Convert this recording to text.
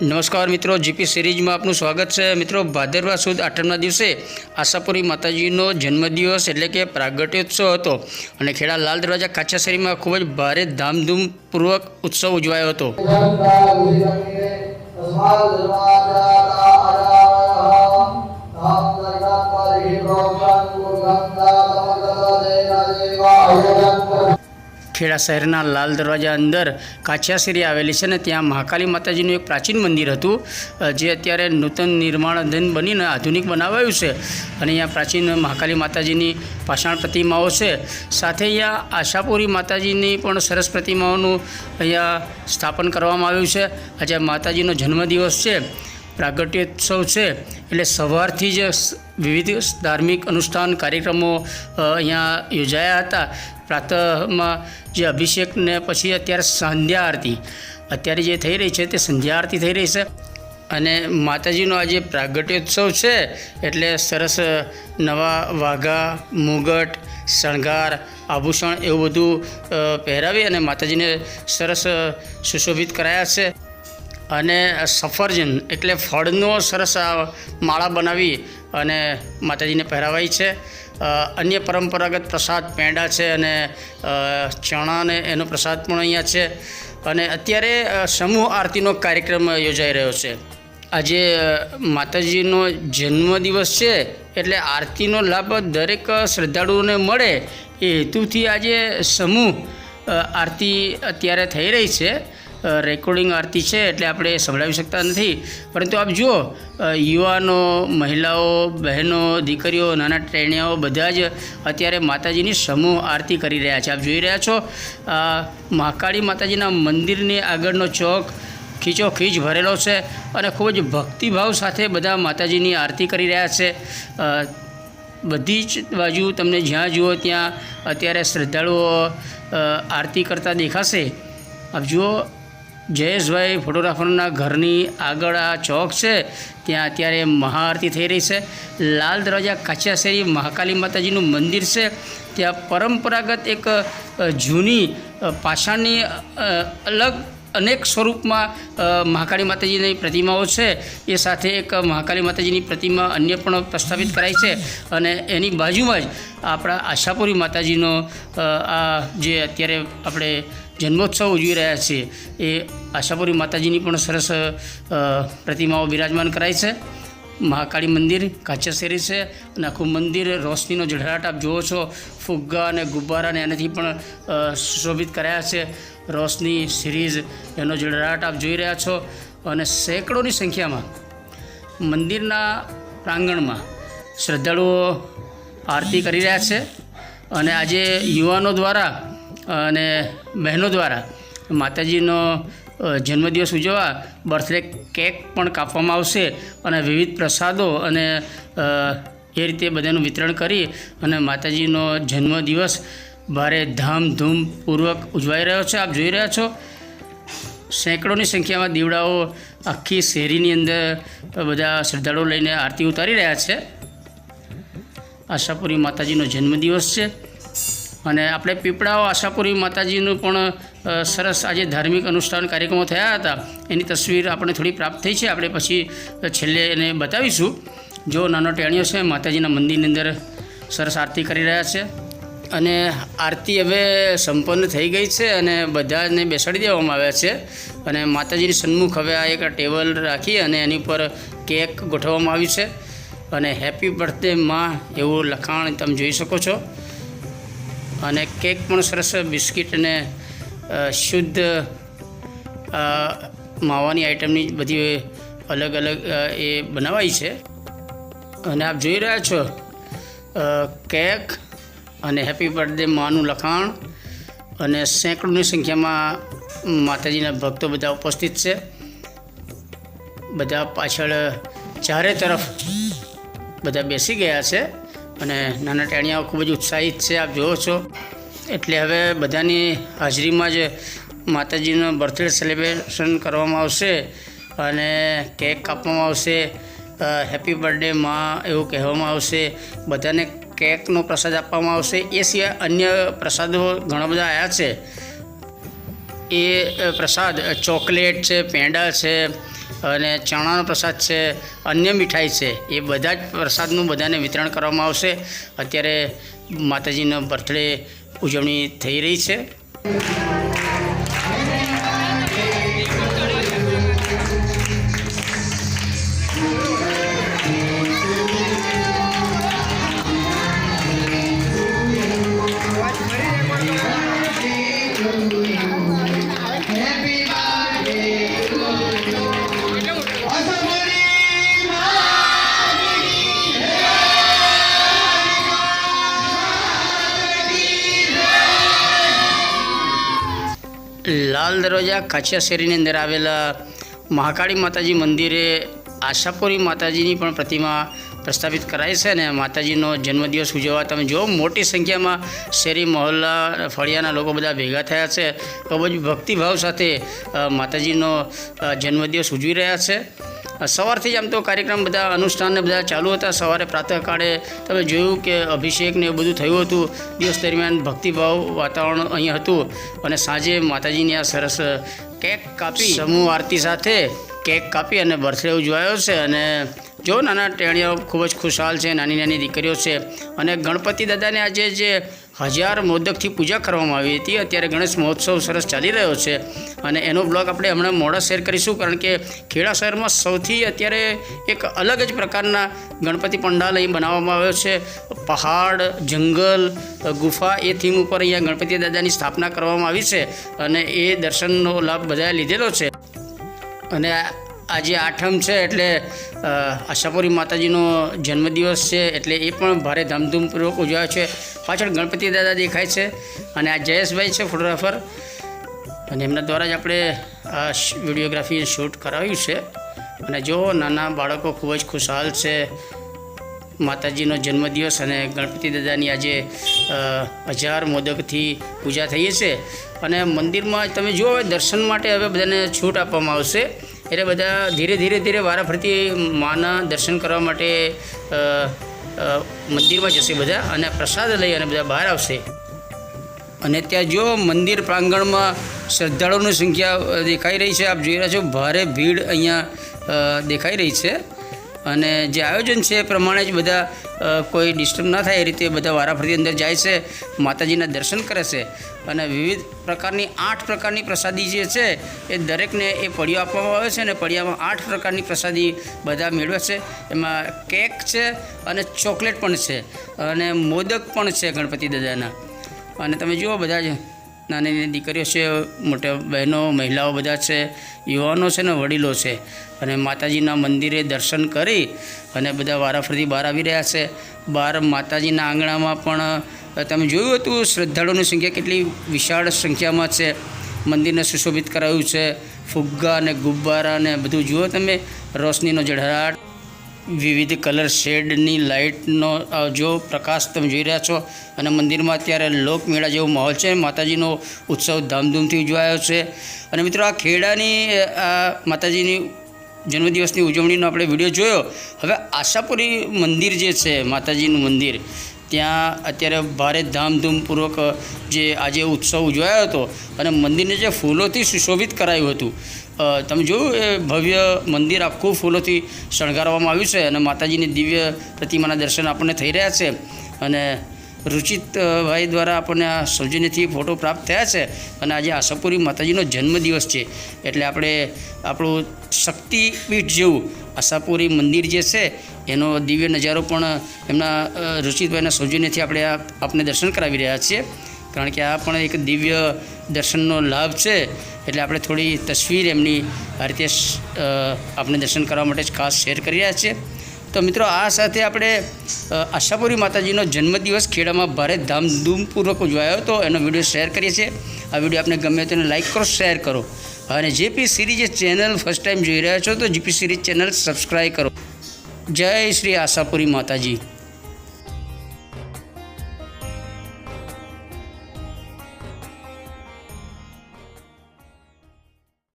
नमस्कार मित्रों, GP series में आपનું स्वागत है। मित्रों, भादरवा सुद आठमना दिवसे आशापुरी माताजीनो जन्मदिवस एटले के प्रागट्योत्सव हतो अने खेड़ा लाल दरवाजा काछाशेरी में खूब ज भारे धामधूमपूर्वक उत्सव उजवायो हतो। खेड़ा शहरना लाल दरवाजा अंदर काछियाशेरी आवेली है ने त्यां महाकाली माताजीनु एक प्राचीन मंदिर हतुं जे अत्यारे नूतन निर्माणाधीन बनीने आधुनिक बनावायुं छे अने अहींया प्राचीन महाकाली माताजीनी पाषाण प्रतिमाओ छे। साथे अहींया आशापुरी माताजीनी पण सरस प्रतिमाओनुं अहींया स्थापन करवामां आव्युं छे। आज माताजीनो जन्मदिवस छे, प्रागट्योत्सव है एटले सवारथी ज विविध धार्मिक अनुष्ठान कार्यक्रमों अहींया योजाया हता। प्रातः में जो अभिषेक ने पछी अत्यारे संध्या आरती अत्यारे जे थई रही है ते संध्या आरती थई रही है अने माताजीनो आज प्रागट्योत्सव है एटले सरस नवा वाघा मुगट शणगार आभूषण एवं बधुं पहेरावी अने माताजीने सरस सुशोभित कराया छे अने सफरजन एटले फळनो सरस माळा बनावी अने माताजीने पहेरावाई छे। अन्य परंपरागत प्रसाद पेंडा है अने चना ने एनो प्रसाद पण अहींया छे अने अत्यारे समूह आरतीनो कार्यक्रम योजाई रह्यो छे। आज माताजीनो जन्मदिवस है एटले आरतीनो लाभ दरेक श्रद्धाळुओने मळे ए हेतुथी आज समूह आरती अत्यारे थई रही है। रेकॉर्डिंग आरती है एटले आपणे संभळावी शकता नथी, परंतु आप जुओ युवानो महिलाओ बहनों दीकरीओ नाना टेणियाओ बधा ज अत्यारे माताजीनी समूह आरती करी रह्या छे। आप जोई रह्या छो महाकाली माताजीना मंदिरनी आगळनो चौक खीचोखीच भरेलो छे अने खूब ज भक्तिभाव साथे बधा माताजीनी आरती करी रह्या छे। बधी ज बाजू तमने ज्यां जुओ त्यां अत्यारे श्रद्धाळुओ आरती करता देखाशे। आप जुओ जयेशभाई फोटोग्राफरना घरनी आगळ आ चौक है त्यां अत्यारे महाआरती थई रही है। लाल दरवाजा काछियाशेरी महाकाली माताजीनु मंदिर है त्यां परंपरागत एक जूनी पाषाणनी अलग अनेक स्वरूप में महाकाली माताजीनी प्रतिमाओं है। ये साथ एक महाकाली माताजीनी प्रतिमा अन्य पण प्रस्थापित कराई है अने एनी बाजू में ज आपणा आशापुरी माताजीनो आ जे अत्यारे आपणे जन्मोत्सव उजवी रह्या छीए ए आशापुरी माताजीनी पण सरस प्रतिमाओं विराजमान कराई है। महाकाली मंदिर काछियाशेरी है अने आखुं मंदिर रोशनीनो झळहळाट आप जुओ छो। फुग्गा अने गुब्बारा ने एनाथी पण सुशोभित कराया छे। रोशनी सीरीज एनो झळहळाट आप जोई रह्या छो अने सैकड़ोनी संख्या में मंदिरना प्रांगण में श्रद्धाळुओ आरती करी रह्या छे अने आज युवानों द्वारा अने बहनों द्वारा माताजीनो जन्मदिवस उजववा बर्थडे केक पण कापवामां आवशे अने विविध प्रसादों अने ए रीते बधानुं वितरण करी अने माताजीनो जन्मदिवस भारे धामधूमपूर्वक उजवाई रह्यो छे। आप जोई रह्या छो सैकड़ोनी संख्या में दीवड़ाओ आखी शेरीनी अंदर बधा श्रद्धाळुओ लईने आरती उतारी रह्या छे। आशापुरी माताजीनो जन्मदिवस है अने आपणे पीपळाओ आशापुरी माताजीनुं पण सरस आज धार्मिक अनुष्ठान कार्यक्रमों थया हता एनी तस्वीर आपणे थोड़ी प्राप्त थई छे। आपणे पछी छेल्ले एने बतावीशुं। जो नानो टेणियो छे माताजीना मंदिरनी अंदर सरस आरती करी रह्या छे अने आरती हवे संपन्न थई गई है अने बधाने बेसाड़ी देवामां आव्या छे अने माताजीनी सन्मुख हवे आ एक टेबल राखी अने एनी पर केक गोठववामां आव्युं छे अने हेपी बर्थडे मां एवुं लखाण तमे जोई शको छो अने केक पण सरस बिस्किट अने शुद्ध मावानी आइटमनी बधी अलग अलग ए बनावाई छे अने आप जोई रह्या छो केक अने हेपी बर्थडे मानु लखाण अने सैकड़ों संख्या में माताजीना भक्तों बधा उपस्थित है। बधा पाछळ चारे तरफ बधा बेसी गया है अने नाना टेणियाओ खूब ज उत्साहित है। आप जुओ छो एटले हवे बधानी हाजरी में ज माताजीनो बर्थडे सेलिब्रेशन करवामां आवशे अने केक कापवामां आवशे। हेपी बर्थडे मां एवुं कहेवामां आवशे। बधाने केकनो प्रसाद आपवामां आवशे। ए सिवाय अन्य प्रसादों घणा बधा आव्या छे। ए प्रसाद चॉकलेट है, पेंडा है, અને ચણાનો પ્રસાદ છે, અન્ય મીઠાઈ છે, એ બધા જ પ્રસાદનું બધાને વિતરણ કરવામાં આવશે. અત્યારે માતાજીનો બર્થડે ઉજવણી થઈ રહી છે. લાલ દરવાજા કાછિયા શેરીની અંદર આવેલા મહાકાળી માતાજી મંદિરે આશાપુરી માતાજીની પણ પ્રતિમા પ્રસ્થાપિત કરાઈ છે. અને માતાજીનો જન્મદિવસ ઉજવવા તમે જો મોટી સંખ્યામાં શેરી મહોલ્લા ફળિયાના લોકો બધા ભેગા થયા છે. ખૂબ જ ભક્તિભાવ સાથે માતાજીનો જન્મદિવસ ઉજવી રહ્યા છે. સવારથી જ આમ તો કાર્યક્રમ બધા અનુષ્ઠાનને બધા ચાલુ હતા. સવારે પ્રાતઃકાળે તમે જોયું કે અભિષેક ને એવું બધું થયું હતું. દિવસ દરમિયાન ભક્તિભાવ વાતાવરણ અહીંયા હતું. અને સાંજે માતાજીની આ સરસ કેક કાપી સમૂહ આરતી સાથે કેક કાપી અને બર્થડે ઉજવાયો છે. અને જો નાના ટેણીઓ ખૂબ જ ખુશાલ છે, નાની નાની દીકરીઓ છે. અને ગણપતિ દાદાને આજે જે 1000 મોદકથી પૂજા કરવામાં આવી હતી. અત્યારે ગણેશ મહોત્સવ સરસ ચાલી રહ્યો છે અને એનો બ્લોગ આપણે હમણાં મોડા શેર કરીશું. કારણ કે ખેડા શહેરમાં સૌથી અત્યારે એક અલગ જ પ્રકારના ગણપતિ પંડાલ અહીં બનાવવામાં આવ્યો છે. પહાડ, જંગલ, ગુફા એ થીમ ઉપર અહીંયા ગણપતિ દાદાની સ્થાપના કરવામાં આવી છે. અને એ દર્શનનો લાભ બધાએ લીધેલો છે. અને આજે આઠમ છે એટલે આશાપુરી માતાજીનો જન્મદિવસ છે એટલે એ પણ ભારે ધામધૂમપૂર્વક ઉજવાયો છે. પાછળ ગણપતિ દાદા દેખાય છે અને આ જયેશભાઈ છે ફોટોગ્રાફર, અને એમના દ્વારા જ આપણે આ વિડીયોગ્રાફી શૂટ કરાવ્યું છે. અને જો નાના બાળકો ખૂબ જ ખુશાલ છે. માતાજીનો જન્મદિવસ અને ગણપતિ દાદાની આજે 1000 મોદકથી પૂજા થઈ છે. અને મંદિરમાં તમે જુઓ હવે દર્શન માટે હવે બધાને છૂટ આપવામાં આવશે. એટલે બધા ધીરે વારાફરતી માના દર્શન કરવા માટે મંદિરમાં જશે બધા, અને પ્રસાદ લઈ અને બધા બહાર આવશે. અને ત્યાં જો મંદિર પ્રાંગણમાં શ્રદ્ધાળુઓની સંખ્યા દેખાઈ રહી છે. આપ જોઈ રહ્યા છો ભારે ભીડ અહીંયા દેખાઈ રહી છે. અને જે આયોજન છે એ પ્રમાણે જ બધા કોઈ ડિસ્ટર્બ ના થાય એ રીતે બધા વારાફરતી અંદર જાય છે, માતાજીના દર્શન કરે છે. અને વિવિધ પ્રકારની 8 પ્રકારની પ્રસાદી જે છે એ દરેકને એ પડિયો આપવામાં આવે છે. અને પડિયામાં 8 પ્રકારની પ્રસાદી બધા મેળવે છે. એમાં કેક છે અને ચોકલેટ પણ છે અને મોદક પણ છે ગણપતિ દાદાના. અને તમે જુઓ બધા જ નાની નાની દીકરીઓ છે, મોટા બહેનો, મહિલાઓ બધા છે, યુવાનો છે ને વડીલો છે. અને માતાજીના મંદિરે દર્શન કરી અને બધા વારાફરતી બહાર આવી રહ્યા છે. બહાર માતાજીના આંગણામાં પણ તમે જોયું હતું શ્રદ્ધાળુઓની સંખ્યા કેટલી વિશાળ સંખ્યામાં છે. મંદિરને સુશોભિત કરાયું છે. ફુગ્ગા અને ગુબ્બારા ને બધું જુઓ તમે, રોશનીનો ઝળહળાટ, વિવિધ કલર શેડની લાઇટનો જો પ્રકાશ તમે જોઈ રહ્યા છો. અને મંદિરમાં અત્યારે લોકમેળા જેવો માહોલ છે. માતાજીનો ઉત્સવ ધામધૂમથી ઉજવાયો છે. અને મિત્રો આ ખેડાની આ માતાજીની જન્મદિવસની ઉજવણીનો આપણે વિડીયો જોયો. હવે આશાપુરી મંદિર જે છે માતાજીનું મંદિર, ત્યાં અત્યારે ભારે ધામધૂમપૂર્વક જે આજે ઉત્સવ ઉજવાયો હતો અને મંદિરને જે ફૂલોથી સુશોભિત કરાયું હતું. તમે જોયું એ ભવ્ય મંદિર આખું ફૂલોથી શણગારવામાં આવ્યું છે. અને માતાજીની દિવ્ય પ્રતિમાના દર્શન આપણને થઈ રહ્યા છે. અને રુચિતભાઈ દ્વારા આપણને આ સૌજન્યથી ફોટો પ્રાપ્ત થયા છે. અને આજે આશાપુરી માતાજીનો જન્મદિવસ છે એટલે આપણે આપણું શક્તિપીઠ જેવું આશાપુરી મંદિર જે છે એનો દિવ્ય નજારો પણ એમના રુચિતભાઈના સૌજન્યથી આપણે આપને દર્શન કરાવી રહ્યા છીએ. કારણ કે આ પણ એક દિવ્ય દર્શનનો લાભ છે. એટલે આપણે થોડી તસવીર એમની આ રીતે આપણે દર્શન કરવા માટે જ ખાસ શેર કરી રહ્યા છીએ. તો મિત્રો આ સાથે આપણે આશાપુરી માતાજીનો જન્મદિવસ ખેડામાં ભારે ધામધૂમપૂર્વક ઉજવાયો હતો એનો વિડીયો શેર કરીએ છીએ. આ વિડીયો આપને ગમે તો લાઇક કરો, શેર કરો. અને GP series channel first time જોઈ રહ્યા છો તો જીપી સિરીઝ ચેનલ સબસ્ક્રાઈબ કરો. જય શ્રી આશાપુરી માતાજી.